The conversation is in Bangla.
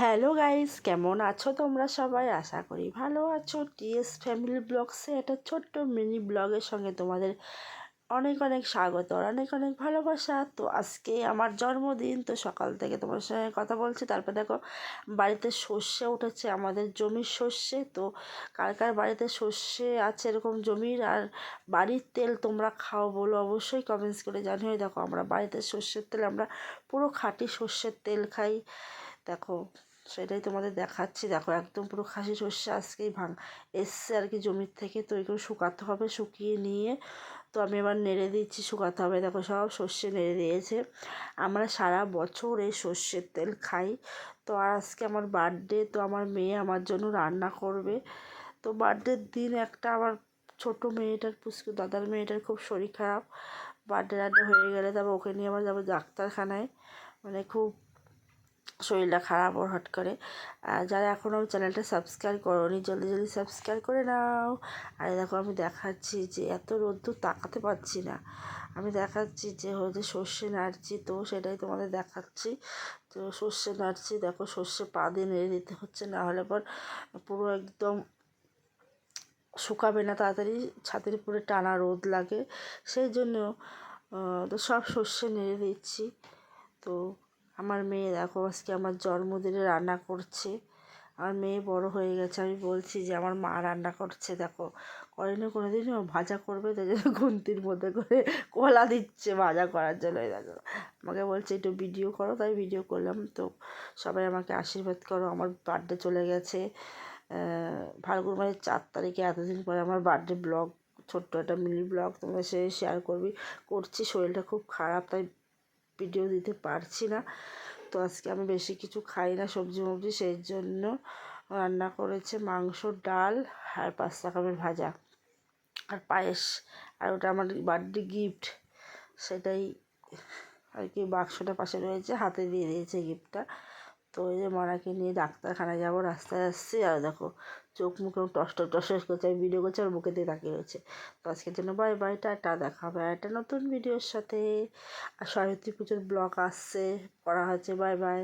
হ্যালো গাইস, কেমন আছো তোমরা সবাই? আশা করি ভালো আছো। টিএস ফ্যামিলি ব্লগসে একটা ছোট্ট মিনি ব্লগের সঙ্গে তোমাদের অনেক অনেক স্বাগত আর অনেক অনেক ভালোবাসা। তো আজকে আমার জন্মদিন, তো সকাল থেকে তোমার সঙ্গে কথা বলছি। তারপর দেখো বাড়িতে সর্ষে উঠেছে, আমাদের জমির সর্ষে। তো কার কার বাড়িতে সর্ষে আছে এরকম জমির, আর বাড়ির তেল তোমরা খাও বলো অবশ্যই কমেন্টস করে জানিও। দেখো আমরা বাড়িতে সর্ষের তেল, আমরা পুরো খাঁটি সর্ষের তেল খাই। দেখো সেটাই তোমাদের দেখাচ্ছি। দেখো একদম পুরো খাসি সর্ষে আজকেই এসছে আর কি জমির থেকে। তো এগুলো শুকাতে হবে, শুকিয়ে নিয়ে তো আমি এবার নেড়ে দিচ্ছি, শুকাতে হবে। দেখো সব সর্ষে নেড়ে দিয়েছে। আমরা সারা বছর এই সর্ষের তেল খাই। তো আর আজকে আমার বার্থডে, তো আমার মেয়ে আমার জন্য রান্না করবে। তো বার্থডের দিন একটা আমার ছোট মেয়েটার, পুষ্কু দাদার মেয়েটার খুব শরীর খারাপ। বার্থডে রান্না হয়ে গেলে তারপর ওকে নিয়ে আবার যাবো ডাক্তারখানায়। মানে খুব শরীরটা খারাপ ওর হট করে। আর যারা এখনও চ্যানেলটা সাবস্ক্রাইব করোনি, জলদি জলদি সাবস্ক্রাইব করে নাও। আর দেখো আমি দেখাচ্ছি যে এত রোদ্দুর তাকাতে পারছি না, আমি দেখাচ্ছি যে হচ্ছে সর্ষে নাড়ছি, তো সেটাই তোমাদের দেখাচ্ছি। তো সর্ষে নাড়ছি, দেখো সর্ষে পা দিয়ে নেড়ে দিতে হচ্ছে, না হলে পর পুরো একদম শুকাবে না তাড়াতাড়ি, ছাদের উপরে টানা রোদ লাগে সেই জন্য। তো সব সর্ষে নেড়ে দিচ্ছি। তো আমার মেয়ে দেখো আজকে আমার জন্মদিনে রান্না করছে। আমার মেয়ে বড় হয়ে গেছে, আমি বলছি যে আমার মা রান্না করছে। দেখো করেনি কোনো দিনও, ভাজা করবে তাই জন্য খুন্তির মধ্যে করে কলা দিচ্ছে ভাজা করার জন্য। দেখো আমাকে বলছে একটু ভিডিও করো, তাই ভিডিও করলাম। তো সবাই আমাকে আশীর্বাদ করো। আমার বার্থডে চলে গেছে ফাল্গুন মাসের 4 তারিখে। এতদিন পরে আমার বার্থডে ব্লগ, ছোট্ট একটা মিনি ব্লগ তোমাদের সাথে শেয়ার করছি। শরীরটা খুব খারাপ, তাই ভিডিও দিতে পারছি না। তো আজকে আমি বেশি কিছু খাই না সবজি মবজি, সেই জন্য রান্না করেছে মাংস, ডাল আর 5 রকমের ভাজা আর পায়েস। আর ওটা আমার বার্থডে গিফট, সেটাই আর কি। বাক্সটা পাশে রয়েছে, হাতে দিয়ে দিয়েছে গিফটটা। তো ওই যে মনাকে নিয়ে ডাক্তারখানায় যাবো, রাস্তায় আসছি। আর দেখো চোখ মুখে টস করছে, আমি ভিডিও করছি আর মুখে দিয়ে তাকিয়ে রয়েছে। তো আজকের জন্য বাই বাই, টাটা, দেখা হবে একটা নতুন ভিডিওর সাথে। আর সরস্বতী পুজোর ব্লগ আসছে, করা হচ্ছে। Bye bye.